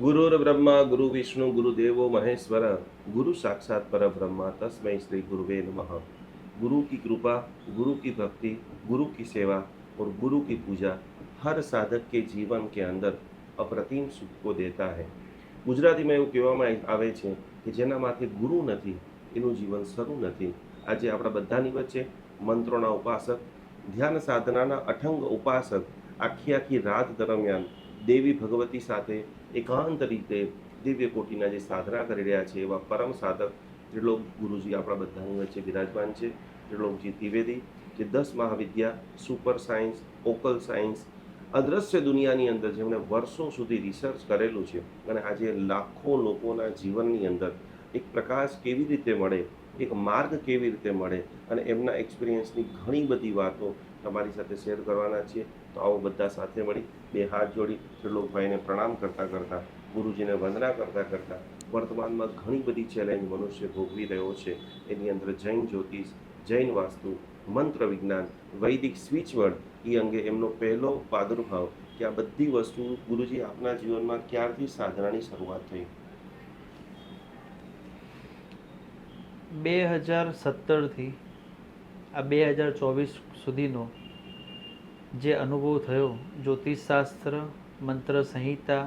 गुरुर्ब्रह्मा गुरुविष्णु गुरुदेवो महेश्वर गुरु साक्षात परब्रह्मा तस्मै श्री गुरुवे नमः। गुरु की कृपा, गुरु की भक्ति, गुरु की सेवा और गुरु की पूजा हर साधक के जीवन के अंदर अप्रतिम सुख को देता है। ગુજરાતીમાં એવું કહેવામાં આવે છે કે જેના માથે ગુરુ નથી એનું જીવન શરૂ નથી। આજે આપણા બધાની વચ્ચે મંત્રોના ઉપાસક, ધ્યાન સાધનાના અઠંગ ઉપાસક આખી આખી રાત દરમિયાન દેવી ભગવતી સાથે એકાંત રીતે દિવ્ય કોટીના જે સાધના કરી રહ્યા છે એવા પરમ સાધક ત્રિલોક ગુરુજી આપણા બધાની વચ્ચે બિરાજમાન છે। ત્રિલોકજી ત્રિવેદી જે 10 મહાવિદ્યા, સુપર સાયન્સ, ઓકલ સાયન્સ, અદ્રશ્ય દુનિયાની અંદર જેમણે વર્ષો સુધી રિસર્ચ કરેલું છે અને આજે લાખો લોકોના જીવનની અંદર એક પ્રકાશ કેવી રીતે મળે, એક માર્ગ કેવી રીતે મળે અને એમના એક્સપિરિયન્સની ઘણી બધી વાતો તમારી સાથે શેર કરવાના છીએ। તો આવો બધા સાથે મળી બે હાથ જોડી ત્રિલોકભાઈને પ્રણામ કરતાં કરતાં, ગુરુજીને વંદના કરતાં કરતાં વર્તમાનમાં ઘણી બધી ચેલેન્જ મનુષ્ય ભોગવી રહ્યો છે એની અંદર જૈન જ્યોતિષ, જૈન વાસ્તુ, મંત્ર વિજ્ઞાન, વૈદિક સ્વિચવર્ડ એ અંગે એમનો પહેલો પ્રાદુર્ભાવ કે આ બધી વસ્તુ ગુરુજી આપના જીવનમાં ક્યારથી સાધનાની શરૂઆત થઈ? 2017થી આ 2024 સુધીનો જે અનુભવ થયો, જ્યોતિષશાસ્ત્ર, મંત્ર સંહિતા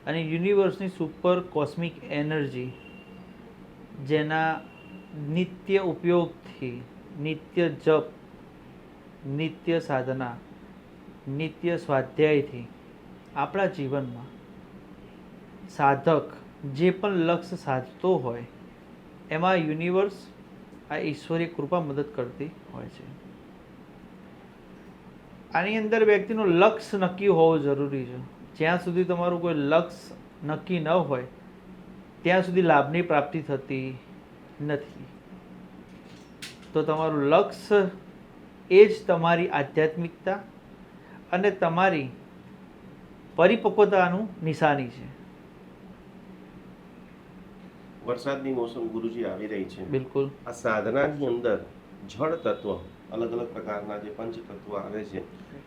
અને યુનિવર્સની સુપર કોસ્મિક એનર્જી જેના નિત્ય ઉપયોગથી, નિત્ય જપ, નિત્ય સાધના, નિત્ય સ્વાધ્યાયથી આપણા જીવનમાં સાધક જે પણ લક્ષ્ય સાધતો હોય એમાં યુનિવર્સ આ ઈશ્વરીય કૃપા મદદ કરતી હોય છે। આની અંદર વ્યક્તિનું લક્ષ્ય નક્કી હોવું જરૂરી છે। જ્યાં સુધી તમારું કોઈ લક્ષ્ય નક્કી ન હોય ત્યાં સુધી લાભની પ્રાપ્તિ થતી નથી। તો તમારું લક્ષ્ય એ જ તમારી આધ્યાત્મિકતા અને તમારી પરિપક્વતાનું નિશાની છે। વરસાદની મોસમ ગુરુજી આવી રહી છે। બિલકુલ। આ સાધનાની અંદર જળ તત્વ, અલગ અલગ પ્રકારના જે પંચ તત્વ આવે છે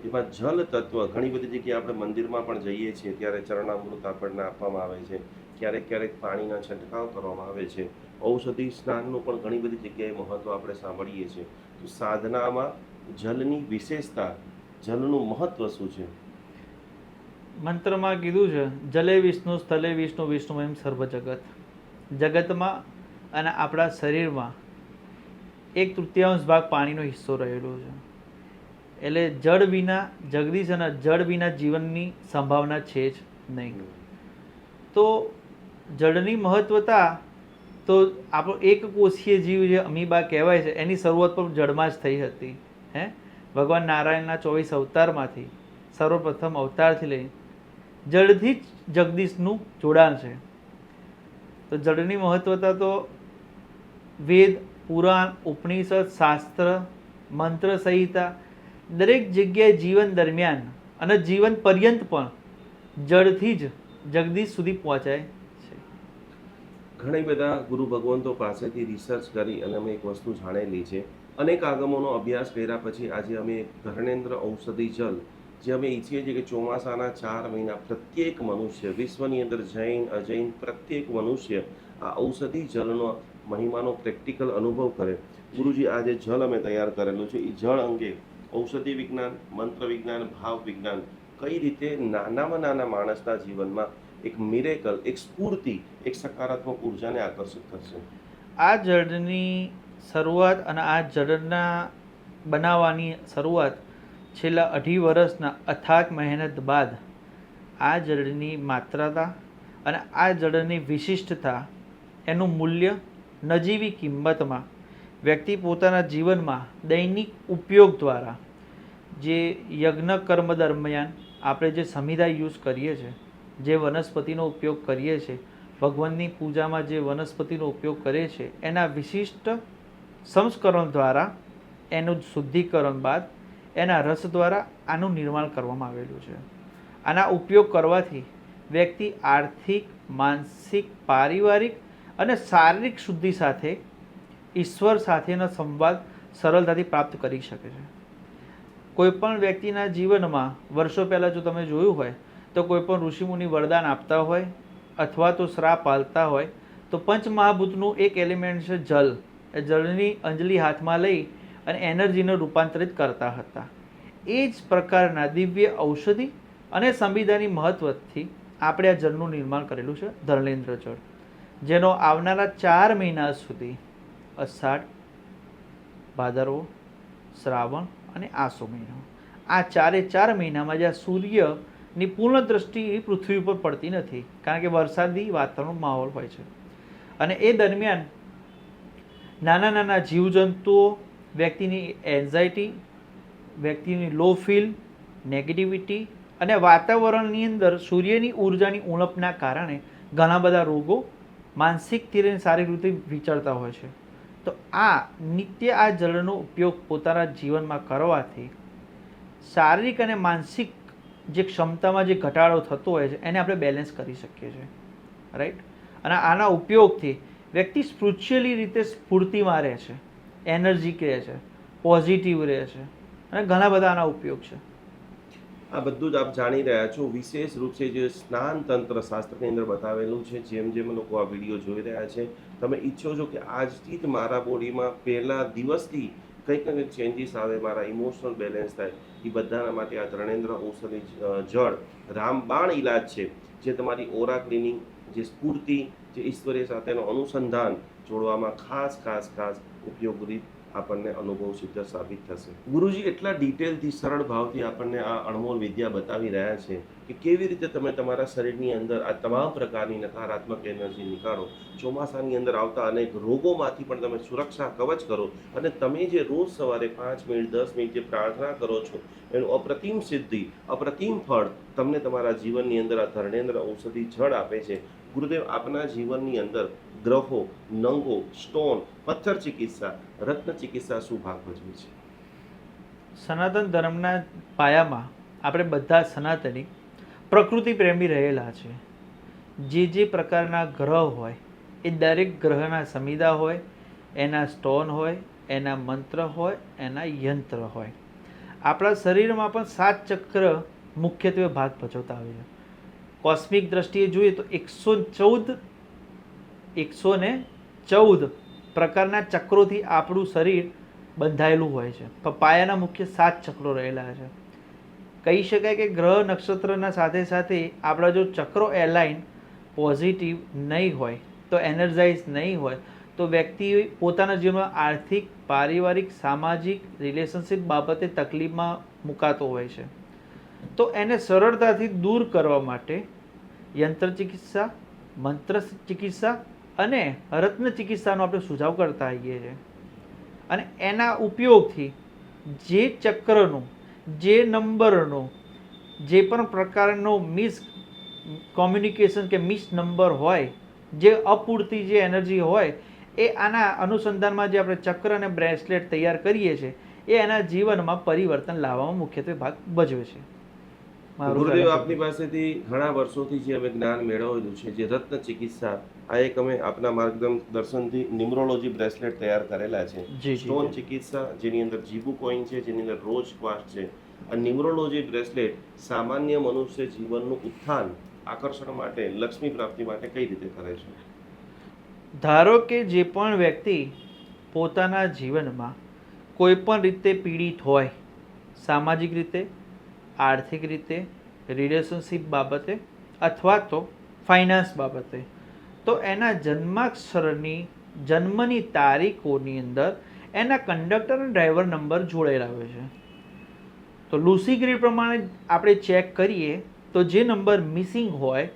એમાં જલ તત્વ ઘણી બધી જગ્યાએ આપણે મંદિરમાં પણ જઈએ છીએ ત્યારે ચરણામૃત આપણને આપવામાં આવે છે, ક્યારેક ક્યારેક પાણીના છંટકાવ કરવામાં આવે છે, ઔષધિ સ્નાનનું પણ ઘણી બધી જગ્યાએ મહત્વ આપણે સાંભળીએ છીએ। તો સાધનામાં જલની વિશેષતા, જલનું મહત્વ શું છે? મંત્રમાં કીધું છે, જલે વિષ્ણુ સ્થલે વિષ્ણુ વિષ્ણુમયમ સર્વ જગત। જગતમાં અને આપણા શરીરમાં 1/3 ભાગ પાણીનો હિસ્સો રહેલો છે। એટલે જળ વિના જગદીશ અને જળ વિના જીવનની સંભાવના છે જ નહીં। તો જળની મહત્વતા, તો આપણો એક કોષીય જીવ જે અમીબા કહેવાય છે એની શરૂઆત પણ જળમાં જ થઈ હતી। ભગવાન નારાયણના 24 અવતારમાંથી સર્વપ્રથમ અવતારથી લઈ જળથી જ જગદીશનું જોડાણ છે। તો જળની મહત્વતા તો વેદ, પુરાણ, ઉપનિષદ, શાસ્ત્ર, મંત્ર સંહિતા દરેક જગ્યાએ જીવન દરમિયાન અને જીવન પર્યંત પણ જળથી જ જગદીશ સુધી પહોંચાય છે। ઘણી બધા ગુરુ ભગવંતો પાસેથી રિસર્ચ કરી અને અમે એક વસ્તુ જાણેલી છે, અનેક આગમોનો અભ્યાસ કર્યા પછી આજે અમે ધર્ણેન્દ્ર ઔષધિ જલ, જે અમે ઈચ્છીએ છીએ કે ચોમાસાના 4 મહિના પ્રત્યેક મનુષ્ય, વિશ્વની અંદર જૈન અજૈન પ્રત્યેક મનુષ્ય આ ઔષધિ જલનો મહિમાનો પ્રેક્ટિકલ અનુભવ કરે। ગુરુજી આજે જલ અમે તૈયાર કરેલું છે, એ જળ અંગે ઔષધિ વિજ્ઞાન, મંત્ર વિજ્ઞાન, ભાવ વિજ્ઞાન કઈ રીતે નાનામાં નાના માણસના જીવનમાં એક મિરેકલ, એક સ્ફૂર્તિ, એક સકારાત્મક ઉર્જાને આકર્ષિત કરશે। આ જળની શરૂઆત અને આ જળના બનાવવાની શરૂઆત છેલ્લા 2.5 વર્ષના અથાગ મહેનત બાદ આ જળની માત્રાતા અને આ જળની વિશિષ્ટતા, એનું મૂલ્ય નજીવી કિંમતમાં વ્યક્તિ પોતાના જીવનમાં દૈનિક ઉપયોગ દ્વારા, જે યજ્ઞ કર્મ દરમિયાન આપણે જે સંહિતા યુઝ કરીએ છીએ, જે વનસ્પતિનો ઉપયોગ કરીએ છીએ, ભગવાનની પૂજામાં જે વનસ્પતિનો ઉપયોગ કરીએ છીએ, એના વિશિષ્ટ સંસ્કરણ દ્વારા, એનું શુદ્ધિકરણ બાદ એના રસ દ્વારા આનું નિર્માણ કરવામાં આવેલું છે। આના ઉપયોગ કરવાથી વ્યક્તિ આર્થિક, માનસિક, પારિવારિક અને શારીરિક શુદ્ધિ સાથે ઈશ્વર સાથેનો સંવાદ સરળતાથી પ્રાપ્ત કરી શકે છે। કોઈપણ વ્યક્તિના જીવનમાં વર્ષો પહેલાં જો તમે જોયું હોય તો કોઈ પણ ઋષિમુનિ વરદાન આપતા હોય અથવા તો શ્રાપ પાલતા હોય તો પંચમહાભૂતનું એક એલિમેન્ટ છે જલ. એ જળની અંજલિ હાથમાં લઈ અને એનર્જીને રૂપાંતરિત કરતા હતા. એ જ પ્રકારના દિવ્ય ઔષધિ અને સંવિધાની મહત્વથી આપણે આ જળનું નિર્માણ કરેલું છે ધર્મેન્દ્ર જળ, જેનો આવનારા 4 મહિના સુધી અષાઢ, ભાદરવો, શ્રાવણ અને આસો મહિનો, આ 4 મહિનામાં જ્યાં સૂર્યની પૂર્ણ દ્રષ્ટિ પૃથ્વી ઉપર પડતી નથી, કારણ કે વરસાદી વાતાવરણ માહોલ હોય છે. અને એ દરમિયાન નાના નાના જીવજંતુઓ, વ્યક્તિની એન્ઝાયટી, વ્યક્તિની લો ફીલ, નેગેટિવિટી અને વાતાવરણની અંદર સૂર્યની ઉર્જાની ઉણપના કારણે ઘણા બધા રોગો માનસિકથી લઈને શારીરિક રીતે વિચરતા હોય છે. તો આ નિત્ય આ જળનો ઉપયોગ પોતાના જીવનમાં કરવાથી શારીરિક અને માનસિક જે ક્ષમતામાં જે ઘટાડો થતો હોય છે એને આપણે બેલેન્સ કરી શકીએ છીએ, રાઈટ. અને આના ઉપયોગથી વ્યક્તિ સ્પિરિચ્યુઅલી રીતે સ્ફૂર્તિમાં રહે છે, એનર્જીક રહે છે, પોઝિટિવ રહે છે અને ઘણા બધા આના ઉપયોગ છે. આ બધું જ આપ જાણી રહ્યા છો. વિશેષ રૂપે જે સ્નાન તંત્ર શાસ્ત્રની અંદર બતાવેલું છે, જેમ જેમ લોકો આ વિડીયો જોઈ રહ્યા છે, તમે ઈચ્છો છો કે આજથી જ મારા બોડીમાં પહેલા દિવસથી કંઈક ને કંઈક ચેન્જીસ આવે, મારા ઇમોશનલ બેલેન્સ થાય, એ બધાના માટે આ ત્રણેન્દ્ર ઔષધિ જળ રામબાણ ઇલાજ છે, જે તમારી ઓરા ક્લિનિંગ, જે સ્ફૂર્તિ, જે ઈશ્વરીય સાથેનો અનુસંધાન જોડવામાં ખાસ ખાસ ખાસ ઉપયોગી આપણને અનુભવ સિદ્ધ સાબિત થશે. ગુરુજી એટલા ડિટેલથી, સરળ ભાવથી આપણને આ અણમોલ વિદ્યા બતાવી રહ્યા છે કે કેવી રીતે તમે તમારા શરીરની અંદર આ તમામ પ્રકારની નકારાત્મક એનર્જી નીકાળો, ચોમાસાની અંદર આવતા અનેક રોગોમાંથી પણ તમે સુરક્ષા કવચ કરો, અને તમે જે રોજ સવારે 5 મિનિટ 10 મિનિટ જે પ્રાર્થના કરો છો એનું અપ્રતિમ સિદ્ધિ, અપ્રતિમ ફળ તમને તમારા જીવનની અંદર આ ધર્મેન્દ્ર ઔષધિ જળ આપે છે. ગુરુદેવ, આપના જીવનની અંદર ગ્રહો, નંગો, સ્ટોન, પથ્થર ચિકિત્સા, રત્ન ચિકિત્સા શું ભાગ ભજવે છે? સનાતન ધર્મના પાયામાં આપણે બધા સનાતની પ્રકૃતિ પ્રેમી રહેલા છે. જે પ્રકારના ગ્રહ હોય એ દરેક ગ્રહના સંમિદા હોય, એના સ્ટોન હોય, એના મંત્ર હોય, એના યંત્ર હોય. આપણા શરીરમાં પણ 7 ચક્ર મુખ્યત્વે ભાગ ભજવતા આવે છે. કોસ્મિક દ્રષ્ટિએ જોઈએ તો 114 પ્રકારના ચક્રોથી આપણું શરીર બંધાયેલું હોય છે. પાયાના મુખ્ય 7 ચક્રો રહેલા છે. કહી શકાય કે ગ્રહ નક્ષત્રના સાથે સાથે આપણા જો ચક્રો એલાઇન પોઝિટિવ નહીં હોય, તો એનર્જાઇઝ નહીં હોય, તો વ્યક્તિ પોતાના જીવનમાં આર્થિક, પારિવારિક, સામાજિક, રિલેશનશિપ બાબતે તકલીફમાં મુકાતો હોય છે. તો એને સરળતાથી દૂર કરવા માટે યંત્ર ચિકિત્સા, મંત્ર ચિકિત્સા અને રત્ન ચિકિત્સાનો આપણે સુઝાવ કરતા આવીએ છીએ. અને એના ઉપયોગથી જે ચક્રનો, જે નંબરનો જે પણ પ્રકારનો મિસ કોમ્યુનિકેશન કે મિસ નંબર હોય, જે અપૂરતી જે એનર્જી હોય, એ આના અનુસંધાનમાં જે આપણે ચક્ર અને બ્રેસલેટ તૈયાર કરીએ છીએ એ એના જીવનમાં પરિવર્તન લાવવામાં મુખ્યત્વે ભાગ ભજવે છે. ગુરુદેવ, આપની પાસેથી ઘણા વર્ષોથી જે અમે જ્ઞાન મેળવેલું છે, જે રત્ન ચિકિત્સા, આ એક અમે આપના માર્ગદર્શનથી ન્યુમરોલોજી બ્રેસલેટ તૈયાર કરેલા છે. સ્ટોન ચિકિત્સા, જેની અંદર જીબુ કોઈન છે, જેની અંદર રોઝ ક્વાર્ટઝ છે. આ ન્યુમરોલોજી બ્રેસલેટ સામાન્ય મનુષ્ય જીવનનું ઉત્થાન, આકર્ષણ માટે, લક્ષ્મી પ્રાપ્તિ માટે કઈ રીતે કરે છે? ધારો કે જે પણ વ્યક્તિ પોતાના જીવનમાં કોઈ પણ રીતે પીડિત હોય, સામાજિક રીતે, આર્થિક રીતે, રિલેશનશિપ બાબતે અથવા તો ફાઇનાન્સ બાબતે, તો એના જન્માક્ષરની જન્મની તારીખોની અંદર એના કંડક્ટર અને ડ્રાઈવર નંબર જોડેલા હોય છે. તો લુસી ગ્રીડ પ્રમાણે આપણે ચેક કરીએ તો જે નંબર મિસિંગ હોય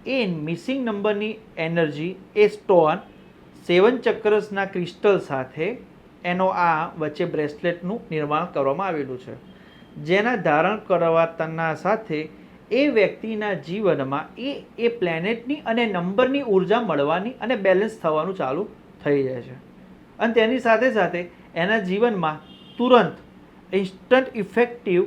એ મિસિંગ નંબરની એનર્જી એ સ્ટોન 7 ચક્રસના ક્રિસ્ટલ સાથે એનો આ વચ્ચે બ્રેસલેટનું નિર્માણ કરવામાં આવેલું છે, જેના ધારણ કરવાના સાથે એ વ્યક્તિના જીવનમાં એ પ્લેનેટની અને નંબરની ઉર્જા મળવાની અને બેલેન્સ થવાનું ચાલુ થઈ જાય છે. અને તેની સાથે સાથે એના જીવનમાં તુરંત ઇન્સ્ટન્ટ ઇફેક્ટિવ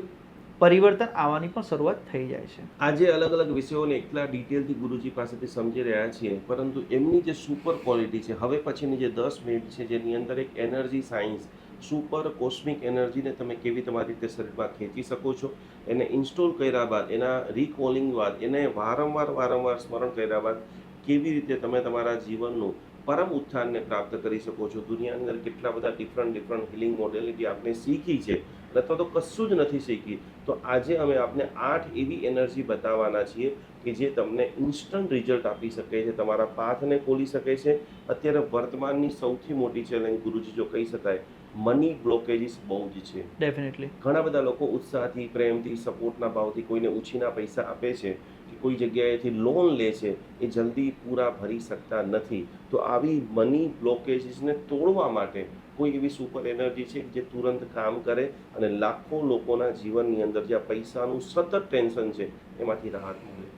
પરિવર્તન આવવાની પણ શરૂઆત થઈ જાય છે. આજે અલગ અલગ વિષયોને એટલા ડિટેલથી ગુરુજી પાસેથી સમજી રહ્યા છીએ, પરંતુ એમની જે સુપર ક્વોલિટી છે, હવે પછીની જે 10 મિનિટ છે, જેની અંદર એક એનર્જી સાયન્સ, સુપર કોસ્મિક એનર્જીને તમે કેવી તમારી રીતે શરીરમાં ખેંચી શકો છો, એને ઇન્સ્ટોલ કર્યા બાદ, એના રિકોલિંગ બાદ, એને વારંવાર સ્મરણ કર્યા બાદ કેવી રીતે તમે તમારા જીવનનું પરમ ઉત્થાનને પ્રાપ્ત કરી શકો છો. દુનિયાની અંદર કેટલા બધા ડિફરન્ટ હિલિંગ મોડેલિટી આપણે શીખી છે અથવા તો કશું જ નથી શીખી. તો આજે અમે આપને 8 એવી એનર્જી બતાવવાના છીએ કે જે તમને ઇન્સ્ટન્ટ રિઝલ્ટ આપી શકે છે, તમારા પાથને ખોલી શકે છે. અત્યારે વર્તમાનની સૌથી મોટી ચેલેન્જ ગુરુજી જો કહી શકાય, મની બ્લોકેજીસ બહુ જ છે. ડેફિનેટલી ઘણા બધા લોકો ઉત્સાહથી, પ્રેમથી, સપોર્ટના ભાવથી કોઈને ઉછીના પૈસા આપે છે કે કોઈ જગ્યાએથી લોન લે છે, એ જલ્દી પૂરા ભરી શકતા નથી. તો આવી મની બ્લોકેજીસને તોડવા માટે કોઈ એવી સુપર એનર્જી છે જે તુરંત કામ કરે અને લાખો લોકોના જીવનની અંદર જ્યાં પૈસાનું સતત ટેન્શન છે એમાંથી રાહત મળે.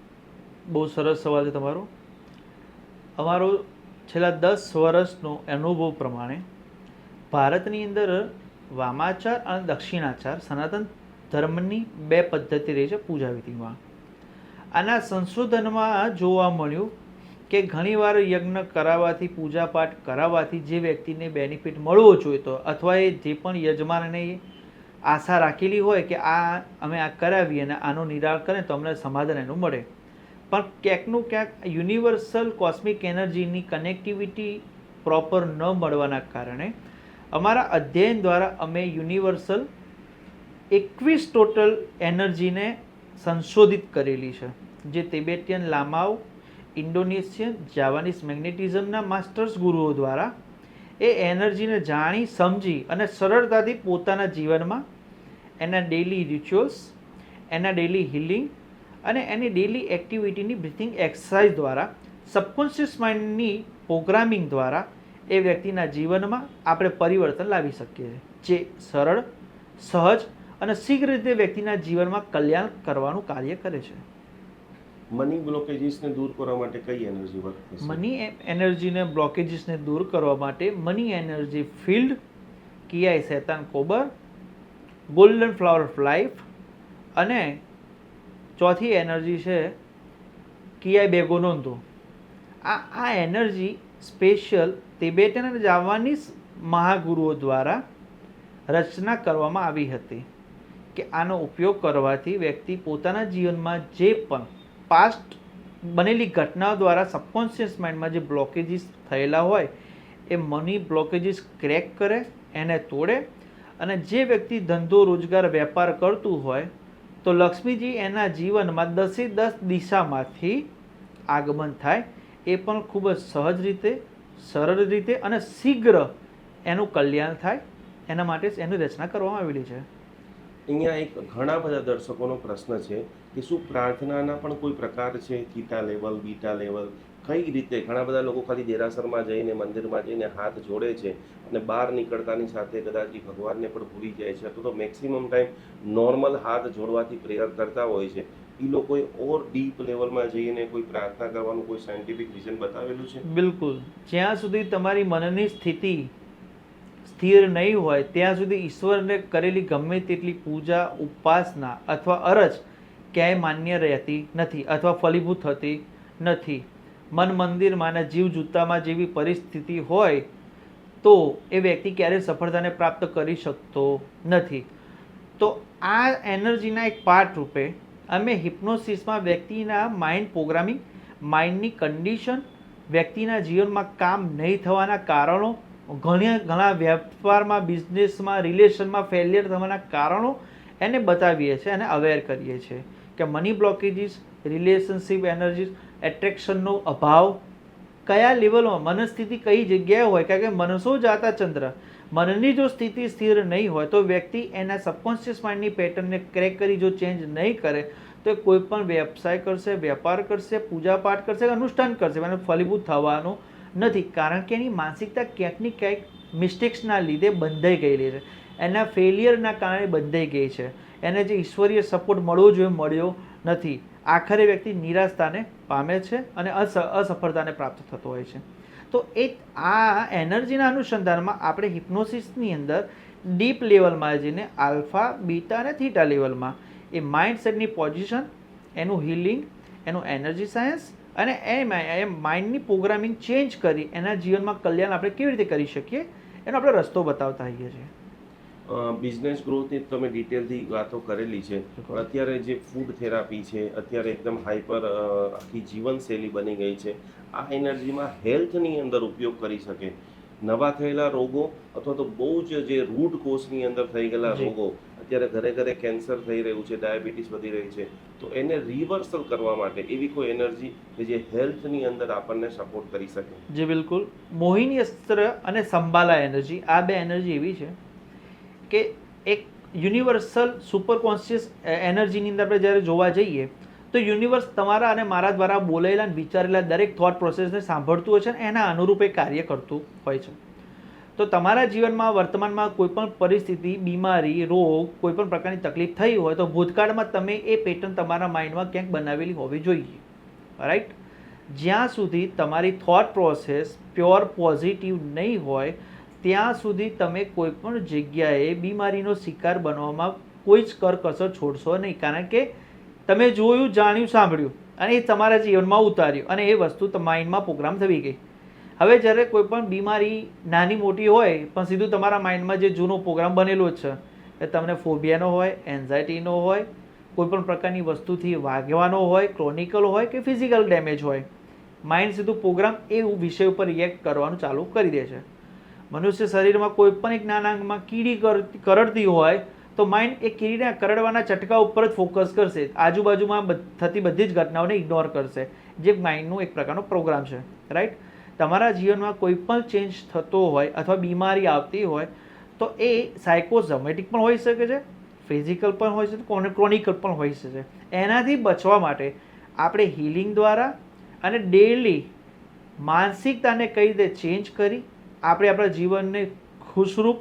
બહુ સરસ સવાલ છે તમારો. અમારો છેલ્લા 10 વર્ષનો અનુભવ પ્રમાણે ભારતની અંદર વામાચાર અને દક્ષિણાચાર સનાતન ધર્મની 2 પદ્ધતિ રહી છે પૂજા વિધિમાં. આના સંશોધનમાં જોવા મળ્યું કે ઘણીવાર યજ્ઞ કરાવવાથી, પૂજાપાઠ કરાવવાથી જે વ્યક્તિને બેનિફિટ મળવો જોઈતો અથવા એ જે પણ યજમાનને આશા રાખેલી હોય કે અમે આ કરાવીએ અને આનું નિરાકરણ કરે તો અમને સમાધાન એનું મળે, પણ ક્યાંકનું ક્યાંક યુનિવર્સલ કોસ્મિક એનર્જીની કનેક્ટિવિટી પ્રોપર ન મળવાના કારણે અમારા અધ્યયન દ્વારા અમે યુનિવર્સલ 21 ટોટલ એનર્જીને સંશોધિત કરેલી છે, જે તિબેટિયન લામાઓ, ઇન્ડોનેશિયન, જાવાનીઝ મેગ્નેટિઝમના માસ્ટર્સ ગુરુઓ દ્વારા એ એનર્જીને જાણી સમજી અને સરળતાથી પોતાના જીવનમાં એના ડેલી રિચ્યુઅલ્સ, એના ડેલી હિલિંગ અને એની ડેલી એક્ટિવિટીની બ્રીથિંગ એક્સરસાઇઝ દ્વારા, સબકોન્શિયસ માઇન્ડની પ્રોગ્રામિંગ દ્વારા એ વ્યક્તિના જીવનમાં આપણે પરિવર્તન લાવી શકીએ છીએ, જે સરળ, સહજ અને શીઘ્ર રીતે વ્યક્તિના જીવનમાં કલ્યાણ કરવાનું કાર્ય કરે છે. મની બ્લોકેજીસને દૂર કરવા માટે કઈ એનર્જી વર્ક થશે? મની એનર્જીને બ્લોકેજીસને દૂર કરવા માટે મની એનર્જી ફિલ્ડ, કિયાઈ શૈતાન કોબર, ગોલ્ડન ફ્લાવર ઓફ લાઈફ અને ચોથી એનર્જી છે કિયાઈ બેગોનોન્દો. આ એનર્જી સ્પેશિયલ તિબેટન અને જાવાનીઝ મહાગુરુઓ દ્વારા રચના કરવામાં આવી હતી કે આનો ઉપયોગ કરવાથી વ્યક્તિ પોતાના જીવનમાં જે પણ પાસ્ટ બનેલી ઘટનાઓ દ્વારા સબકોન્શિયસ માઇન્ડમાં જે બ્લોકેજીસ થયેલા હોય એ મની બ્લોકેજીસ ક્રેક કરે, એને તોડે, અને જે વ્યક્તિ ધંધો, રોજગાર, વેપાર કરતું હોય તો લક્ષ્મીજી એના જીવનમાં 10 દિશામાંથી આગમન થાય, એ પણ ખૂબ જ સહજ રીતે, સરળ રીતે અને શીઘ્ર એનું કલ્યાણ થાય, એના માટે જ એની રચના કરવામાં આવેલી છે. અહીંયા એક ઘણા બધા દર્શકોનો પ્રશ્ન છે કે શું પ્રાર્થનાના પણ કોઈ પ્રકાર છે, થીટા લેવલ, બીટા લેવલ, કઈ રીતે? ઘણા બધા લોકો ખાલી દેરાસરમાં જઈને, મંદિરમાં જઈને હાથ જોડે છે અને બહાર નીકળતાની સાથે કદાચ ભગવાનને પણ ભૂલી જાય છે, અથવા તો મેક્સિમમ ટાઈમ નોર્મલ હાથ જોડવાથી પ્રેયર કરતા હોય છે. એ લોકોએ ઓર ડીપ લેવલમાં જઈને કોઈ પ્રાર્થના કરવાનું કોઈ સાયન્ટિફિક રીઝન બતાવેલું છે? બિલકુલ. જ્યાં સુધી તમારી મનની સ્થિતિ સ્થિર નહીં હોય ત્યાં સુધી ઈશ્વરને કરેલી ગમે તેટલી પૂજા, ઉપાસના અથવા અરજ ક્યાંય માન્ય રહેતી નથી અથવા ફલીભૂત થતી નથી. મન મંદિરમાં અને જીવ જૂતામાં જેવી પરિસ્થિતિ હોય તો એ વ્યક્તિ ક્યારેય સફળતાને પ્રાપ્ત કરી શકતો નથી. તો આ એનર્જીના એક પાર્ટ રૂપે અમે હિપ્નોસિસમાં વ્યક્તિના માઇન્ડ પ્રોગ્રામિંગ, માઇન્ડની કન્ડિશન, વ્યક્તિના જીવનમાં કામ નહીં થવાના કારણો, ઘણા વેપારમાં, બિઝનેસમાં, રિલેશનમાં ફેલિયર થવાના કારણો એને બતાવીએ છીએ અને અવેર કરીએ છીએ કે મની બ્લોકેજીસ, રિલેશનશિપ એનર્જીસ, એટ્રેક્શનનો અભાવ કયા લેવલમાં, મનસ્થિતિ કઈ જગ્યાએ હોય. કારણ કે મનસો જાતા ચંદ્ર, મનની જો સ્થિતિ સ્થિર નહીં હોય તો વ્યક્તિ એના સબકોન્શિયસ માઇન્ડની પેટર્નને ક્રેક કરી જો ચેન્જ નહીં કરે તો કોઈ પણ વ્યવસાય કરશે, વેપાર કરશે, પૂજાપાઠ કરશે, અનુષ્ઠાન કરશે, મને ફલીભૂત થવાનું નથી. કારણ કે એની માનસિકતા ક્યાંક ને ક્યાંક મિસ્ટેક્સના લીધે બંધાઈ ગયેલી છે, એના ફેલિયરના કારણે બંધાઈ ગઈ છે, એને જે ઈશ્વરીય સપોર્ટ મળવો જોઈએ મળ્યો નથી. આખરે વ્યક્તિ નિરાશતાને પામે છે અને અસફળતાને પ્રાપ્ત થતો હોય છે. તો આ એનર્જીના અનુસંધાનમાં આપણે હિપ્નોસિસની અંદર ડીપ લેવલમાં જઈને આલ્ફા, બીટા અને થીટા લેવલમાં એ માઇન્ડસેટની પોઝિશન, એનું હિલિંગ, એનું એનર્જી સાયન્સ અને એ માઇન્ડની પ્રોગ્રામિંગ ચેન્જ કરી એના જીવનમાં કલ્યાણ આપણે કેવી રીતે કરી શકીએ એનો આપણે રસ્તો બતાવતા હોઈએ છીએ. બિઝનેસ ગ્રોથની તમે ડિટેલથી વાતો કરેલી છે, પણ અત્યારે જે ફૂડ થેરાપી છે, અત્યારે એકદમ હાઈપર આખી જીવનશૈલી બની ગઈ છે, આ એનર્જીમાં હેલ્થની અંદર ઉપયોગ કરી શકે. નવા થયેલા રોગો અથવા તો બહુ જ જે રૂટ કોઝની અંદર થઈ ગયેલા જી. રોગો, અત્યારે ઘરે ઘરે કેન્સર થઈ રહ્યું છે, ડાયાબિટીસ વધી રહી છે, તો એને રિવર્સલ કરવા માટે એવી કોઈ એનર્જી કે જે હેલ્થની અંદર આપણને સપોર્ટ કરી શકે. જી બિલકુલ. મોહિની અસ્ત્ર અને સંબાલા એનર્જી, આ બે એનર્જી એવી છે કે એક યુનિવર્સલ સુપર કોન્શિયસ એનર્જીની અંદર આપણે જ્યારે જોવા જઈએ તો યુનિવર્સ તમારા અને મારા દ્વારા બોલેલા અને વિચારેલા દરેક થોટ પ્રોસેસને સાંભળતું હોય છે અને એના અનુરૂપ એ કાર્ય કરતું હોય છે. તો તમારા જીવનમાં વર્તમાનમાં કોઈપણ પરિસ્થિતિ, બીમારી, રોગ, કોઈપણ પ્રકારની તકલીફ થઈ હોય તો ભૂતકાળમાં તમે એ પેટર્ન તમારા માઇન્ડમાં ક્યાંક બનાવેલી હોવી જોઈએ, રાઈટ? જ્યાં સુધી તમારી થોટ પ્રોસેસ પ્યોર પોઝિટિવ નહીં હોય ત્યાં સુધી તમે કોઈપણ જગ્યાએ બીમારીનો શિકાર બનવામાં કોઈ જ કરકસર છોડશો નહીં, કારણ કે તમે જોયું, જાણ્યું, સાંભળ્યું અને એ તમારા જીવનમાં ઉતાર્યું અને એ વસ્તુ માઇન્ડમાં પ્રોગ્રામ થઈ ગઈ. હવે જ્યારે કોઈ પણ બીમારી નાની મોટી હોય પણ સીધું તમારા માઇન્ડમાં જે જૂનો પ્રોગ્રામ બનેલો જ છે, એ તમને ફોબિયાનો હોય, એન્ઝાયટીનો હોય, કોઈપણ પ્રકારની વસ્તુથી વાગવાનો હોય, ક્રોનિકલ હોય કે ફિઝિકલ ડેમેજ હોય, માઇન્ડ સીધું પ્રોગ્રામ એ વિષય ઉપર રિએક્ટ કરવાનું ચાલુ કરી દે છે. મનુષ્ય શરીરમાં કોઈ પણ એક નાના અંગમાં કીડી કરડતી હોય તો માઇન્ડ એ કીડીના કરડવાના ચટકા ઉપર જ ફોકસ કરશે, આજુબાજુમાં થતી બધી જ ઘટનાઓને ઇગ્નોર કરશે, જે માઇન્ડનું એક પ્રકારનો પ્રોગ્રામ છે, રાઈટ? તમારા જીવનમાં કોઈ પણ ચેન્જ થતો હોય અથવા બીમારી આવતી હોય તો એ સાયકોસોમેટિક પણ હોઈ શકે છે, ફિઝિકલ પણ હોઈ શકે, ક્રોનિકલ પણ હોઈ શકે. એનાથી બચવા માટે આપણે હીલિંગ દ્વારા અને ડેલી માનસિકતાને કઈ રીતે ચેન્જ કરી આપણે આપણા જીવનને ખુશરૂપ,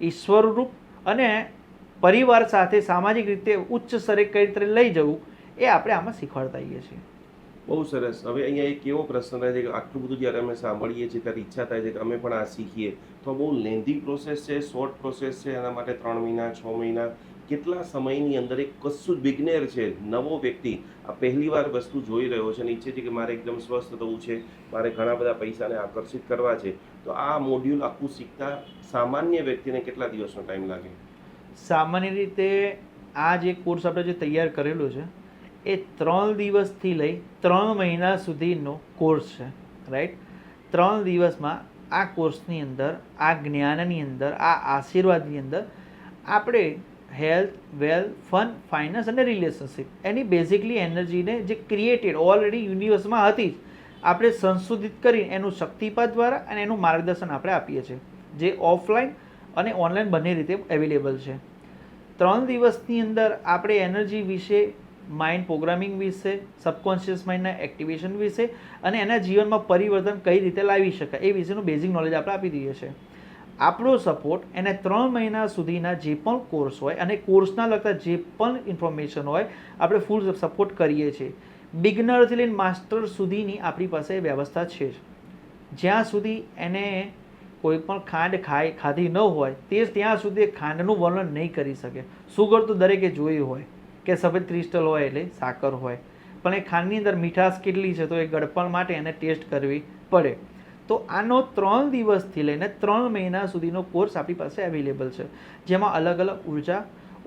ઈશ્વરરૂપ અને પરિવાર સાથે સામાજિક રીતે ઉચ્ચ સ્તરે કઈ રીતે લઈ જવું એ આપણે આમાં શીખવાડતા હોઈએ છીએ. બહુ સરસ. હવે અહીંયા એક એવો પ્રશ્ન રહે છે કે આટલું બધું જ્યારે અમે સાંભળીએ છીએ ત્યારે ઈચ્છા થાય છે કે અમે પણ આ શીખીએ, તો બહુ લેન્ધી પ્રોસેસ છે, શોર્ટ પ્રોસેસ છે, એના માટે 3 મહિના, 6 મહિના, કેટલા સમયની અંદર એક કશું જ બિગનેર છે, નવો વ્યક્તિ આ પહેલી વાર વસ્તુ જોઈ રહ્યો છે અને ઈચ્છે છે કે મારે એકદમ સ્વસ્થ થવું છે, મારે ઘણા બધા પૈસાને આકર્ષિત કરવા છે, તો આ મોડ્યુલ આખું શીખતા સામાન્ય વ્યક્તિને કેટલા દિવસનો ટાઈમ લાગે? સામાન્ય રીતે આ જે કોર્સ આપણે જે તૈયાર કરેલો છે એ 3 દિવસથી લઈ 3 મહિના સુધીનો કોર્સ છે, રાઈટ? 3 દિવસમાં આ કોર્સની અંદર, આ જ્ઞાનની અંદર, આ આશીર્વાદની અંદર આપણે હેલ્થ, વેલ્થ, ફન, ફાઇનાન્સ અને રિલેશનશિપ એની બેઝિકલી એનર્જીને જે ક્રિએટેડ ઓલરેડી યુનિવર્સમાં હતી જ આપણે સંશોધિત કરી એનું શક્તિપાત દ્વારા અને એનું માર્ગદર્શન આપણે આપીએ છીએ, જે ઓફલાઈન અને ઓનલાઈન બંને રીતે અવેલેબલ છે. 3 દિવસની અંદર આપણે એનર્જી વિશે, માઇન્ડ પ્રોગ્રામિંગ વિશે, સબકોન્શિયસ માઇન્ડના એક્ટિવેશન વિશે અને એના જીવનમાં પરિવર્તન કઈ રીતે લાવી શકાય એ વિશેનું બેઝિક નોલેજ આપણે આપી દઈએ છીએ. આપણો સપોર્ટ એને 3 મહિના સુધીના જે પણ કોર્સ હોય અને કોર્સના લગતા જે પણ ઇન્ફોર્મેશન હોય આપણે ફૂલ સપોર્ટ કરીએ છીએ. બિગનરથી લઈને માસ્ટર સુધીની આપણી પાસે વ્યવસ્થા છે જ. જ્યાં સુધી એને કોઈ પણ ખાંડ ખાધી ન હોય તે ત્યાં સુધી ખાંડનું વર્ણન નહીં કરી શકે. સુગર તો દરેકે જોયું હોય કે સફેદ ક્રિસ્ટલ હોય એટલે સાકર હોય, પણ એ ખાંડની અંદર મીઠાશ કેટલી છે તો એ ગળપણ માટે એને ટેસ્ટ કરવી પડે. તો આનો 3 દિવસથી લઈને 3 મહિના સુધીનો કોર્સ આપણી પાસે અવેલેબલ છે, જેમાં અલગ અલગ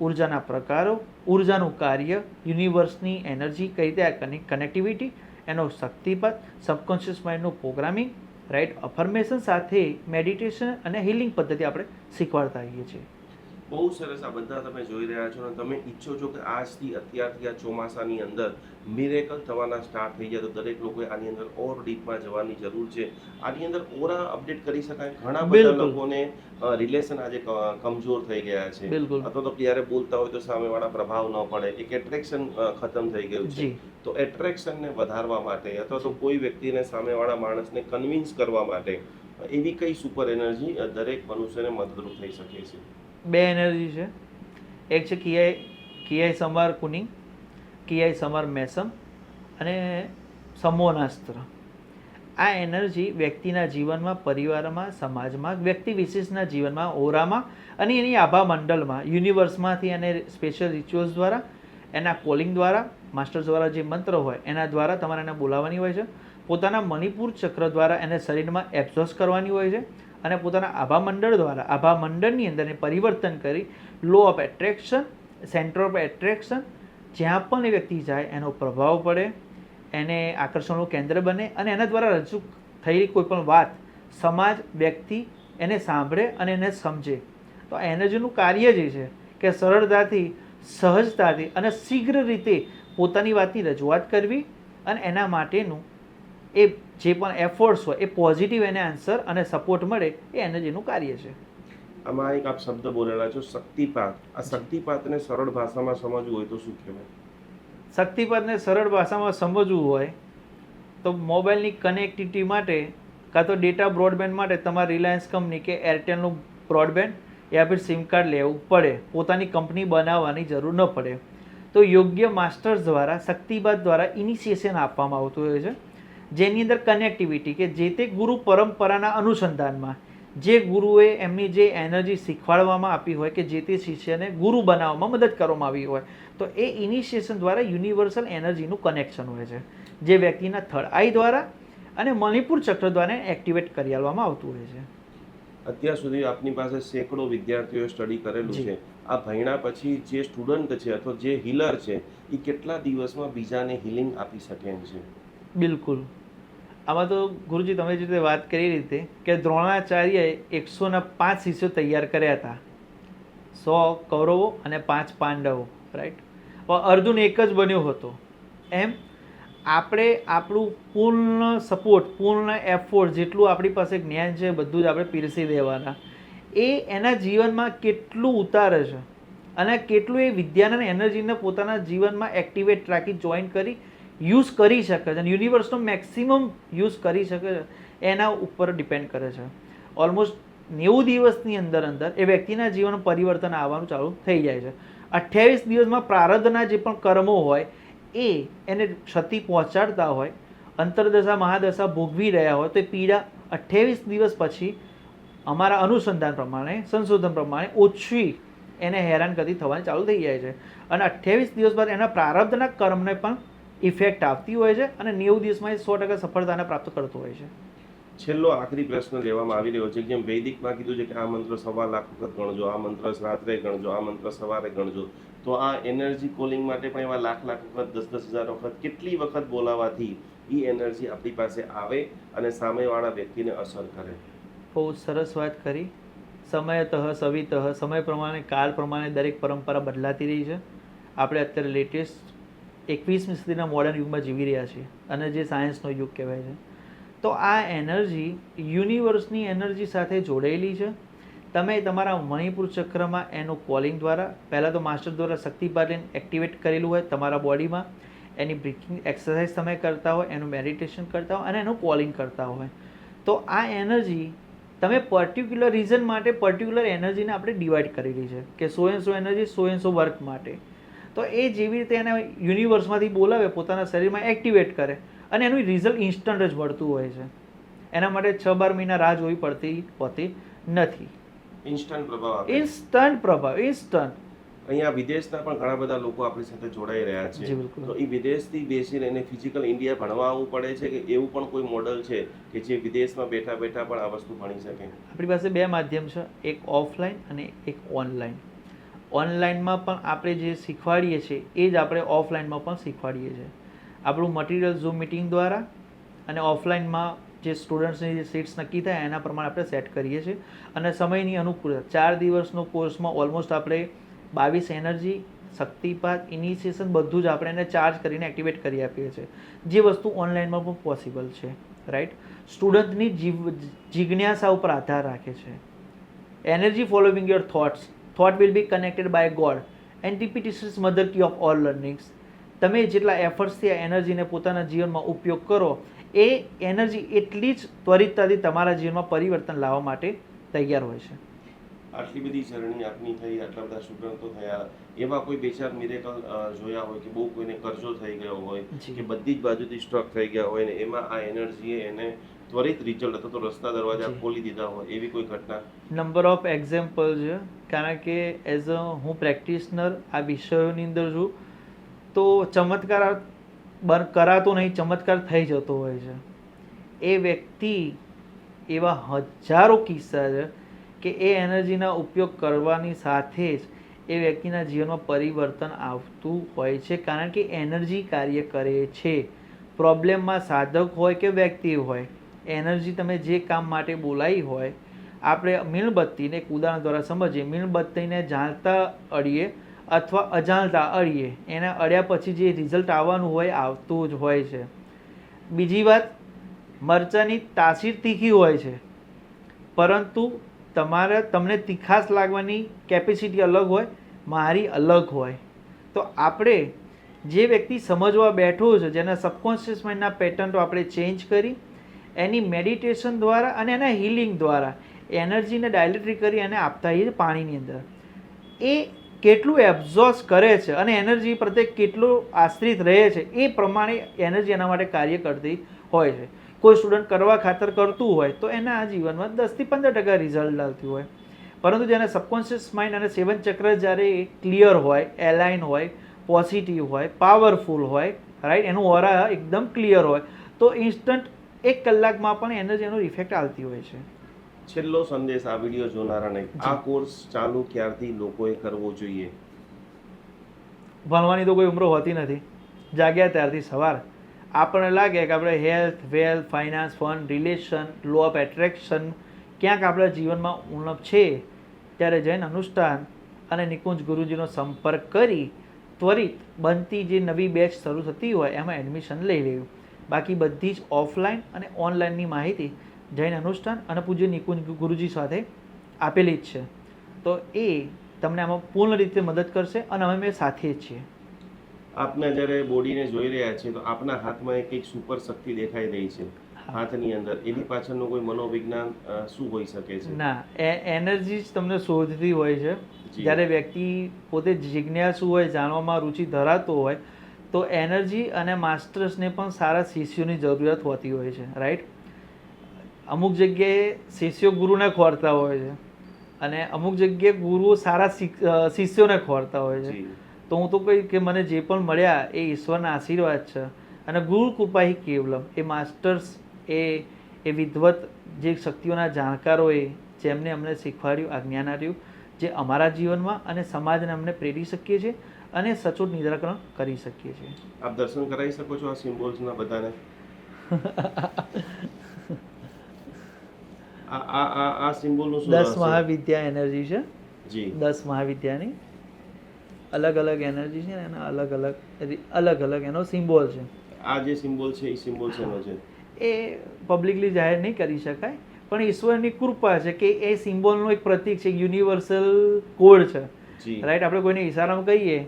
ઉર્જાના પ્રકારો, ઉર્જાનું કાર્ય, યુનિવર્સની એનર્જી કઈ રીતે કનેક્ટિવિટી, એનો શક્તિપાત, સબકોન્શિયસ માઇન્ડનું પ્રોગ્રામિંગ, રાઈટ, અફર્મેશન સાથે મેડિટેશન અને હિલિંગ પદ્ધતિ આપણે શીખવાડતા હોઈએ છીએ. બહુ સરસ. આ બધા તમે જોઈ રહ્યા છો અને તમે ઈચ્છો છો કે આજથી અત્યારથી આ ચોમાસાની અંદર મિરેકલ થવાના સ્ટાર્ટ થઈ જાય, તો દરેક લોકોએ આની અંદર ઓર ડીપમાં જવાની જરૂર છે. આની અંદર ઓરા અપડેટ કરી શકાય. ઘણા બધા લોકોને રિલેશન આજે કમજોર થઈ ગયા છે, અથવા તો ક્યારે બોલતા હોય તો સામેવાળા પ્રભાવ ન પડે, એક એટ્રેક્શન ખતમ થઈ ગયું છે. તો એટ્રેક્શનને વધારવા માટે અથવા તો કોઈ વ્યક્તિને, સામેવાળા માણસને કન્વિન્સ કરવા માટે એવી કઈ સુપર એનર્જી દરેક મનુષ્યને મદદરૂપ થઈ શકે છે? 2 એનર્જી છે. એક છે કિયાઈ સમર કુનિંગ, કિયાઈ સમર મેસમ અને સમોનાસ્ત્ર. આ એનર્જી વ્યક્તિના જીવનમાં, પરિવારમાં, સમાજમાં, વ્યક્તિ વિશેષના જીવનમાં, ઓરામાં અને એની આભા મંડળમાં, યુનિવર્સમાંથી અને સ્પેશિયલ રિચ્યુઅલ્સ દ્વારા, એના કોલિંગ દ્વારા, માસ્ટર દ્વારા જે મંત્ર હોય એના દ્વારા તમારે એને બોલાવવાની હોય છે. પોતાના મણિપુર ચક્ર દ્વારા એને શરીરમાં એબ્ઝોર્બ કરવાની હોય છે અને પોતાના આભા મંડળ દ્વારા આભા મંડળની અંદર એ પરિવર્તન કરી law of attraction, centre of attraction, જ્યાં પણ એ વ્યક્તિ જાય એનો પ્રભાવ પડે, એને આકર્ષણનું કેન્દ્ર બને અને એના દ્વારા રજૂ થયેલી કોઈ પણ વાત સમાજ, વ્યક્તિ એને સાંભળે અને એને સમજે. તો આ એનર્જીનું કાર્ય જે છે કે સરળતાથી, સહજતાથી અને શીઘ્ર રીતે પોતાની વાતની રજૂઆત કરવી અને એના માટેનું એ જે પણ એફર્ટ્સ હોય એ પોઝિટિવ એને આન્સર અને સપોર્ટ મળે એ એનર્જીનું કાર્ય છે. આમાં એક આપ શબ્દ બોલેલા છો શક્તિપાત. આ શક્તિપાતને સરળ ભાષામાં સમજવું હોય તો શું કહેવાય? શક્તિપાતને સરળ ભાષામાં સમજવું હોય તો મોબાઈલની કનેક્ટિવિટી માટે કાં તો ડેટા બ્રોડબેન્ડ માટે તમારે રિલાયન્સ કંપની કે એરટેલનું બ્રોડબેન્ડ યા ફિર સિમ કાર્ડ લેવું પડે. પોતાની કંપની બનાવવાની જરૂર ન પડે. તો યોગ્ય માસ્ટર્સ દ્વારા શક્તિપાત દ્વારા ઇનિશિએશન આપવામાં આવતું હોય છે, જેની અંદર કનેક્ટિવિટી કે જે તે ગુરુ પરંપરાના અનુસંધાનમાં જે ગુરુએ એમની જે એનર્જી શીખવાડવામાં આપી હોય કે જે તે શિષ્યને ગુરુ બનાવવામાં મદદ કરવામાં આવી હોય, તો એ ઇનિશિએશન દ્વારા યુનિવર્સલ એનર્જીનું કનેક્શન હોય છે, જે વ્યક્તિના થર્ડ આઈ દ્વારા અને મણિપુર ચક્ર દ્વારા એક્ટિવેટ કરી આપવામાં આવતું હોય છે. અત્યાર સુધી આપની પાસે સેંકડો વિદ્યાર્થીઓએ સ્ટડી કરેલું છે. આ ભણ્યા પછી જે સ્ટુડન્ટ છે અથવા જે હીલર છે એ કેટલા દિવસમાં બીજાને હિલિંગ આપી શકે એમ છે? બિલકુલ. આમાં તો ગુરુજી તમે જે રીતે વાત કરી રીતે કે દ્રોણાચાર્યએ 105 શિષ્યો તૈયાર કર્યા હતા, 100 કૌરવો અને 5 પાંડવો, રાઈટ. અર્જુન એક જ બન્યો હતો. એમ આપણે આપણું પૂર્ણ સપોર્ટ, પૂર્ણ એફોર્ટ, જેટલું આપણી પાસે જ્ઞાન છે બધું જ આપણે પીરસી દેવાના. એ એના જીવનમાં કેટલું ઉતારે છે અને કેટલું એ વિદ્યાના એનર્જીને પોતાના જીવનમાં એક્ટિવેટ રાખી જોઈન કરી યુઝ કરી શકે છે અને યુનિવર્સનો મેક્સિમમ યુઝ કરી શકે છે, એના ઉપર ડિપેન્ડ કરે છે. ઓલમોસ્ટ 90 દિવસની અંદર અંદર એ વ્યક્તિના જીવનમાં પરિવર્તન આવવાનું ચાલુ થઈ જાય છે. 28 દિવસમાં પ્રારબ્ધના જે પણ કર્મો હોય એ એને ક્ષતિ પહોંચાડતા હોય, અંતરદશા મહાદશા ભોગવી રહ્યા હોય, તો એ પીડા 28 દિવસ પછી અમારા અનુસંધાન પ્રમાણે, સંશોધન પ્રમાણે ઓછી એને હેરાનગતિ થવાની ચાલુ થઈ જાય છે અને 28 દિવસ બાદ એના પ્રારબ્ધના કર્મને પણ ઇફેક્ટ આવતી હોય છે અને 90 દિવસમાં એ 100% સફળતાને પ્રાપ્ત કરતો હોય છે. છેલ્લો આખરી પ્રશ્ન લેવામાં આવી રહ્યો છે. જેમ વૈદિકમાં કીધું છે કે આ મંત્ર 1.25 લાખ વખત ગણજો, આ મંત્ર રાત્રે ગણજો, આ મંત્ર સવારે ગણજો, તો આ એનર્જી કોલિંગ માટે પણ એવા લાખ વખત, 10,000 વખત, કેટલી વખત બોલાવાથી એ એનર્જી આપણી પાસે આવે અને સામેવાળા વ્યક્તિને અસર કરે? બહુ સરસ વાત કરી. સમયતઃ સવિતઃ, સમય પ્રમાણે, કાળ પ્રમાણે દરેક પરંપરા બદલાતી રહી છે. આપણે અત્યારે લેટેસ્ટ 21મી સદીના મોડર્ન યુગમાં જીવી રહ્યા છીએ અને જે સાયન્સનો યુગ કહેવાય છે. તો આ એનર્જી યુનિવર્સની એનર્જી સાથે જોડાયેલી છે. તમે તમારા મણિપુર ચક્રમાં એનું કોલિંગ દ્વારા, પહેલાં તો માસ્ટર દ્વારા શક્તિપાત લઈને એક્ટિવેટ કરેલું હોય તમારા બોડીમાં, એની બ્રીથિંગ એક્સરસાઇઝ તમે કરતા હોય, એનું મેડિટેશન કરતા હોય અને એનું કોલિંગ કરતા હોય, તો આ એનર્જી તમે પર્ટિક્યુલર રીઝન માટે પર્ટિક્યુલર એનર્જીને આપણે ડિવાઈડ કરેલી છે કે 100 એનર્જી 100 વર્ક માટે. તો એ જેવી રીતે એને યુનિવર્સમાંથી બોલાવે, પોતાના શરીરમાં એક્ટિવેટ કરે અને એનું રિઝલ્ટ ઇન્સ્ટન્ટ જ મળતું હોય છે. એના માટે 6-12 મહિના રાહ જોવી પડતી હોતી નથી. ઇન્સ્ટન્ટ પ્રભાવ આપે. ઇન્સ્ટન્ટ પ્રભાવ, ઇન્સ્ટન્ટ. અહીંયા વિદેશના પણ ઘણા બધા લોકો આપણી સાથે જોડાઈ રહ્યા છે. તો એ વિદેશથી બેસીને એને ફિઝિકલ ઇન્ડિયા ભણવા આવવું પડે છે કે એવું પણ કોઈ મોડલ છે કે જે વિદેશમાં બેઠા બેઠા પણ આ વસ્તુ ભણી શકે? આપણી પાસે 2 માધ્યમ છે, એક ઓફલાઈન અને એક ઓનલાઈન. ઓનલાઈનમાં પણ આપણે જે શીખવાડીએ છીએ એ જ આપણે ઓફલાઈનમાં પણ શીખવાડીએ છીએ. આપણું મટીરિયલ ઝૂમ મિટિંગ દ્વારા અને ઓફલાઈનમાં જે સ્ટુડન્ટ્સની જે સીટ્સ નક્કી થાય એના પ્રમાણે આપણે સેટ કરીએ છીએ અને સમયની અનુકૂળતા 4 દિવસનો કોર્સમાં ઓલમોસ્ટ આપણે 22 એનર્જી, શક્તિપાત, ઇનિશિએશન બધું જ આપણે એને ચાર્જ કરીને એક્ટિવેટ કરી આપીએ છીએ, જે વસ્તુ ઓનલાઈનમાં પણ પોસિબલ છે, રાઈટ. સ્ટુડન્ટની જિજ્ઞાસા ઉપર આધાર રાખે છે. Energy following your thoughts, thought will be connected by God and repetition is mother key of all learnings. તમે જેટલા એફર્ટ્સથી આ એનર્જીને પોતાના જીવનમાં ઉપયોગ કરો, એ એનર્જી એટલી જ ત્વરિતતાથી તમારા જીવનમાં પરિવર્તન લાવવા માટે તૈયાર હોય છે. આટલી બધી જર્ની આપની થઈ, આટલા બધા સ્ટુડન્ટો થયા, એવા કોઈ 2-4 મિરેકલ જોયા હોય કે બહુ કોઈને કરજો થઈ ગયો હોય કે બધી જ બાજુથી સ્ટ્રક થઈ ગયા હોય ને એમાં આ એનર્જીએ એને ત્વરિત રિઝલ્ટ અથવા તો રસ્તા દરવાજા ખોલી દીધા હોય, એવી કોઈ ઘટના? નંબર ઓફ એક્ઝામ્પલ છે, કારણ કે એઝ અ હું પ્રેક્ટિશનર આ વિષયોની અંદર છું, તો ચમત્કાર કરાતો નહીં, ચમત્કાર થઈ જતો હોય છે. એ વ્યક્તિ એવા હજારો કિસ્સા છે કે એ એનર્જીના ઉપયોગ કરવાની સાથે જ એ વ્યક્તિના જીવનમાં પરિવર્તન આવતું હોય છે, કારણ કે એનર્જી કાર્ય કરે છે. પ્રોબ્લેમમાં સાધક હોય કે વ્યક્તિ હોય, એનર્જી તમે જે કામ માટે બોલાવી હોય, આપણે મીણબત્તીને એક ઉદાહરણ દ્વારા સમજીએ. મીણબત્તીને જાણતા અડીએ અથવા અજાણતા અડીએ, એને અડ્યા પછી જે રિઝલ્ટ આવવાનું હોય આવતું જ હોય છે. બીજી વાત, મરચાંની તાસીર તીખી હોય છે, પરંતુ તમને તીખાશ લાગવાની કેપેસિટી અલગ હોય, મારી અલગ હોય. તો આપણે જે વ્યક્તિ સમજવા બેઠો છે, જેના સબકોન્શિયસ માઇન્ડના પેટર્ન આપણે ચેન્જ કરી, એની મેડિટેશન દ્વારા અને એના હિલિંગ દ્વારા એનર્જીને ડાયલેક્ટ્રી કરી અને આપતા હોઈએ પાણીની અંદર. એ કેટલું એબ્ઝોર્બ કરે છે અને એનર્જી પ્રત્યે કેટલું આશ્રિત રહે છે, એ પ્રમાણે એનર્જી એના માટે કાર્ય કરતી હોય છે. કોઈ સ્ટુડન્ટ કરવા ખાતર કરતું હોય તો એના જીવનમાં 10 થી 15% રિઝલ્ટ આવતું હોય, પરંતુ જેના સબકોન્શિયસ માઇન્ડ અને 7 ચક્ર જ્યારે ક્લિયર હોય, એલાઇન હોય, પોઝિટિવ હોય, પાવરફુલ હોય, રાઈટ, એનું ઓરા એકદમ ક્લિયર હોય, તો ઇન્સ્ટન્ટ 1 કલાકમાં પણ એનર્જીનો ઇફેક્ટ આવતી હોય છે. છેલ્લો સંદેશ આ વિડીયો જોનારાને, આ કોર્સ ચાલુ ક્યારથી લોકોએ કરવો જોઈએ? ભણવાની તો કોઈ ઉંમર હોતી નથી. જાગ્યા ત્યારથી સવાર આપણને લાગે કે આપણે health, wealth, finance, fun, relation, law of attraction ક્યાંક આપણા જીવનમાં ઉણપ છે, ત્યારે જૈન અનુષ્ઠાન અને નિકુંજ ગુરુજીનો સંપર્ક કરી ત્વરિત બનતી જે નવી બેચ શરૂ થતી હોય એમાં એડમિશન લઈ લેવું. બાકી બધી જ ઓફલાઈન અને ઓનલાઈનની માહિતી જૈન અનુષ્ઠાન અને પૂજ્ય નિકુંજ ગુરુજી સાથે આપેલી જ છે. તો એ તમને આમાં પૂર્ણ રીતે મદદ કરશે અને અમે સાથે જ છીએ. આપના જ્યારે બોડીને જોઈ રહ્યા છે તો આપના હાથમાં એક સુપર શક્તિ દેખાઈ રહી છે હાથની અંદર, એની પાછળનું કોઈ મનોવિજ્ઞાન શું હોઈ શકે છે? ના, એનર્જી જ તમને શોધતી હોય છે. જ્યારે વ્યક્તિ પોતે જિજ્ઞાસુ હોય, જાણવામાં રુચિ ધરાવતો હોય, તો એનર્જી અને માસ્ટર્સને પણ સારા શિષ્યોની જરૂરિયાત હોતી હોય છે, રાઈટ. અમુક જગ્યાએ શિષ્યો ગુરુને ખોરતા હોય છે અને અમુક જગ્યાએ ગુરુઓ સારા શિષ્યોને ખોરતા હોય છે. તો હું તો કહી કે મને જે પણ મળ્યા એ ઈશ્વરના આશીર્વાદ છે અને ગુરુ કૃપા હિ કેવલમ. એ માસ્ટર્સ, એ વિદ્વત જે શક્તિઓના જાણકારોએ જેમને અમને શીખવાડ્યું, આ જ્ઞાન આપ્યું, જે અમારા જીવનમાં અને સમાજને અમને પ્રેરી શકીએ છીએ અને સચોટ નિરાકરણ કરી શકીએ છીએ. આપ દર્શન કરાવી શકો છો આ સિમ્બોલ્સના બધાને? આ સિમ્બોલનું શું? 10 મહાવિદ્યા એનર્જી છે. જી, 10 મહાવિદ્યાની અલગ અલગ એનર્જી છે, એના અલગ અલગ એનો સિમ્બોલ છે. આ જે સિમ્બોલ છે એ સિમ્બોલ શેનો છે? એ પબ્લિકલી જાહેર નહીં કરી શકાય, પણ ઈશ્વરની કૃપા છે કે એ સિમ્બોલનું એક પ્રતીક છે, યુનિવર્સલ કોડ છે, રાઈટ. આપણે કોઈને ઈશારામાં કહીએ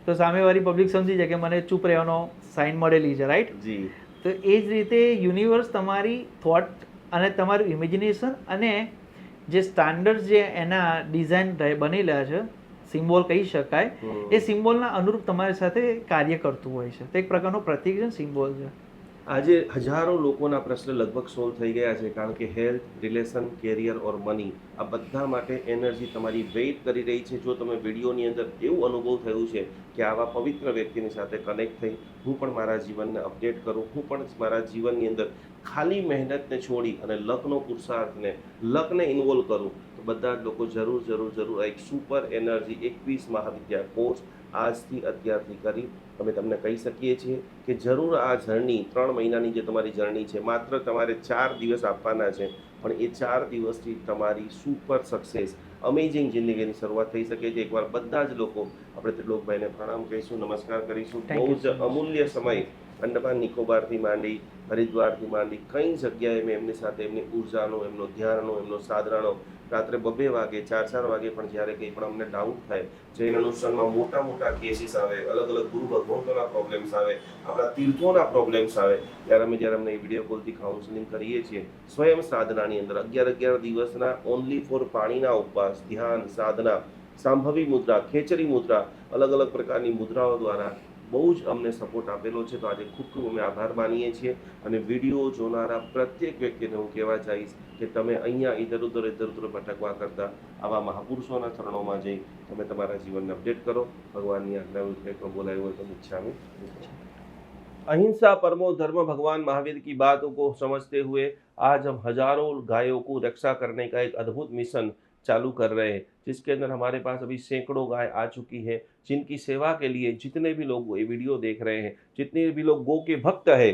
તો સામેવાળી પબ્લિક સમજી જાય કે મને ચૂપ રહેવાનો સાઇન મળેલી છે, રાઈટ. જી. તો એ જ રીતે યુનિવર્સ તમારી થોટ અને તમારું ઇમેજિનેશન અને જે સ્ટાન્ડર્ડ જે એના ડિઝાઇન બનેલા છે, સિમ્બોલ કહી શકાય, એ સિમ્બોલના અનુરૂપ તમારી સાથે કાર્ય કરતું હોય છે. તો એક પ્રકારનો પ્રતીક છે, સિમ્બોલ છે. આજે હજારો લોકોના પ્રશ્ન લગભગ સોલ્વ થઈ ગયા છે, કારણ કે હેલ્થ, રિલેશન, કેરિયર ઓર મની, આ બધા માટે એનર્જી તમારી વેઇટ કરી રહી છે. જો તમે વિડીયોની અંદર એવું અનુભવ થયું છે કે આવા પવિત્ર વ્યક્તિની સાથે કનેક્ટ થઈ હું પણ મારા જીવનને અપડેટ કરું, હું પણ મારા જીવનની અંદર ખાલી મહેનતને છોડી અને લકનો પુરુષાર્થને, લકને ઇન્વોલ્વ કરું, તો બધા જ લોકો જરૂર એક સુપર એનર્જી 21 મહાવિદ્યા કોર્સ આજથી અત્યારથી કરી અમે તમને કહી શકીએ છીએ કે જરૂર આ જર્ની 3 મહિનાની જે તમારી જર્ની છે, માત્ર તમારે 4 દિવસ આપવાના છે, પણ એ 4 દિવસથી તમારી સુપર સક્સેસ, અમેઝિંગ જિંદગીની શરૂઆત થઈ શકે છે. એકવાર બધા જ લોકો આપણે ત્રિલોકભાઈને પ્રણામ કહીશું, નમસ્કાર કરીશું. બહુ જ અમૂલ્ય સમય અંડમાન નિકોબારથી માંડી, હરિદ્વારથી માંડી, કઈ જગ્યાએ મેં એમની સાથે એમની ઉર્જાનો, એમનો ધ્યાનનો, એમનો સાધનાનો, રાત્રે 2 વાગે 4 વાગે પણ જ્યારે કંઈ પણ અમને ડાઉટ થાય, જૈન અનુષ્ઠાનમાં મોટા કેસીસ આવે, અલગ ગુરુ ભગવંતોના પ્રોબ્લેમ્સ આવે, આપણા તીર્થોના પ્રોબ્લેમ્સ આવે, ત્યારે અમને એ વિડીયો કોલથી કાઉન્સેલિંગ કરીએ છીએ. સ્વયં સાધનાની અંદર 11 દિવસના ઓનલી ફોર પાણીના ઉપવાસ, ધ્યાન, સાધના, સાંભવી મુદ્રા, ખેચરી મુદ્રા, અલગ પ્રકારની મુદ્રાઓ દ્વારા બહુ જ અમને સપોર્ટ આપેલો છે. તો આજે ખૂબ અમે આભાર માનીએ છીએ અને વિડીયો જોનારા પ્રત્યેક વ્યક્તિને હું કહેવા ચાહીશ કે તમે અહીંયા ઇધર ઉધર ભટકવા કરતાં આવા મહાપુરુષોના ચરણોમાં જઈ તમે તમારા જીવનને અપડેટ કરો. ભગવાનની આજ્ઞા કંઈ પણ બોલાયું હોય તો ઈચ્છામી. अहिंसा परमो धर्म भगवान महावीर की बातों को समझते हुए आज हम हजारों गायों को रक्षा करने का एक अद्भुत मिशन चालू कर रहे हैं, जिसके अंदर हमारे पास अभी सैकड़ों गाय आ चुकी है, जिनकी सेवा के लिए जितने भी लोग ये वीडियो देख रहे हैं, जितने भी लोग गौ के भक्त है,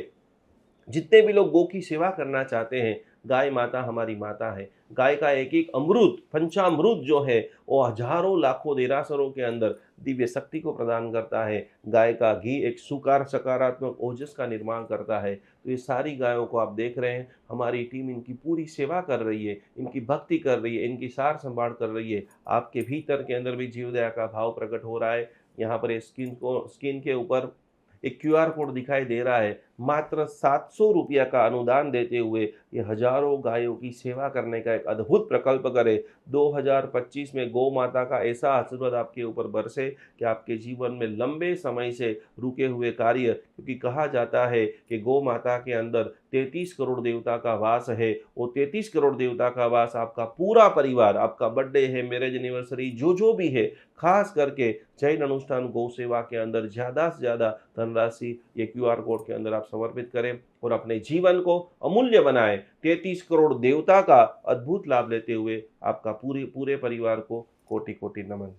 जितने भी लोग गौ की सेवा करना चाहते हैं, गाय माता हमारी माता है। गाय का एक एक अमृत, पंचामृत जो है वो हजारों लाखों देरासरों के अंदर दिव्य शक्ति को प्रदान करता है। गाय का घी एक सुकार सकारात्मक ओजस का निर्माण करता है। तो ये सारी गायों को आप देख रहे हैं, हमारी टीम इनकी पूरी सेवा कर रही है, इनकी भक्ति कर रही है, इनकी सार संभाल कर रही है। आपके भीतर के अंदर भी जीव दया का भाव प्रकट हो रहा है। यहाँ पर स्क्रीन के ऊपर एक QR कोड दिखाई दे रहा है। मात्र 700 रुपया का अनुदान देते हुए ये हजारों गायों की सेवा करने का एक अद्भुत प्रकल्प करे। 2025 में गौ माता का ऐसा आशीर्वाद आपके ऊपर बरसे कि आपके जीवन में लंबे समय से रुके हुए कार्य, क्योंकि कहा जाता है कि गौ माता के अंदर 33 करोड़ देवता का वास है। वो 33 करोड़ देवता का वास आपका पूरा परिवार, आपका बर्थडे है, मैरिज एनिवर्सरी, जो भी है, खास करके जैन अनुष्ठान गौ सेवा के अंदर ज़्यादा से ज़्यादा धनराशि ये QR कोड के अंदर आप समर्पित करें और अपने जीवन को अमूल्य बनाएं। 33 करोड़ देवता का अद्भुत लाभ लेते हुए आपका पूरे परिवार को कोटि कोटि नमन।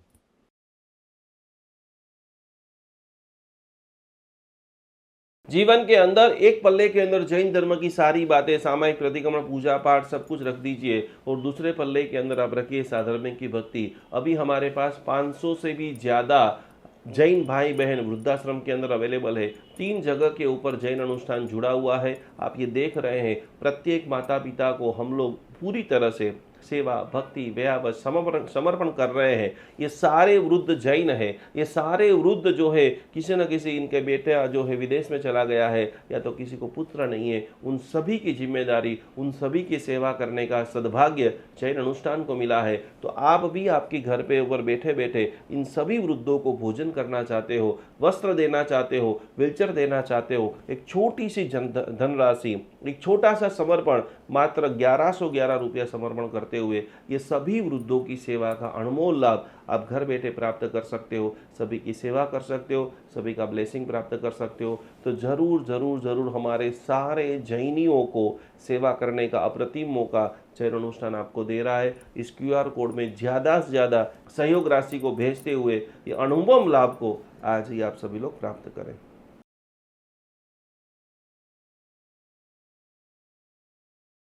जीवन के अंदर एक पल्ले के अंदर जैन धर्म की सारी बातें, सामायिक प्रतिक्रमण, पूजा पाठ सब कुछ रख दीजिए और दूसरे पल्ले के अंदर आप रखिए साधर्मिक की भक्ति। अभी हमारे पास 500 से भी ज़्यादा जैन भाई बहन वृद्धाश्रम के अंदर अवेलेबल है। 3 जगह के ऊपर जैन अनुष्ठान जुड़ा हुआ है। आप ये देख रहे हैं, प्रत्येक माता पिता को हम लोग पूरी तरह से सेवा, भक्ति, व्यावस समर्पण कर रहे हैं। ये सारे वृद्ध जैन हैं, ये सारे वृद्ध जो है किसी न किसी इनके बेटा जो है विदेश में चला गया है या तो किसी को पुत्र नहीं है, उन सभी की जिम्मेदारी, उन सभी की सेवा करने का सद्भाग्य जैन अनुष्ठान को मिला है। तो आप भी आपके घर पे ऊपर बैठे बैठे इन सभी वृद्धों को भोजन करना चाहते हो, वस्त्र देना चाहते हो, व्हीलचेयर देना चाहते हो, एक छोटी सी धनराशि, एक छोटा सा समर्पण, मात्र 1111 रुपया समर्पण करते हुए ये सभी वृद्धों की सेवा का अनमोल लाभ आप घर बैठे प्राप्त कर सकते हो, सभी की सेवा कर सकते हो, सभी का ब्लेसिंग प्राप्त कर सकते हो। तो जरूर जरूर जरूर हमारे सारे जैनियों को सेवा करने का अप्रतिम मौका जैन अनुष्ठान आपको दे रहा है। इस QR कोड में ज़्यादा से ज़्यादा सहयोग राशि को भेजते हुए ये अनुभव लाभ को आज ही आप सभी लोग प्राप्त करें।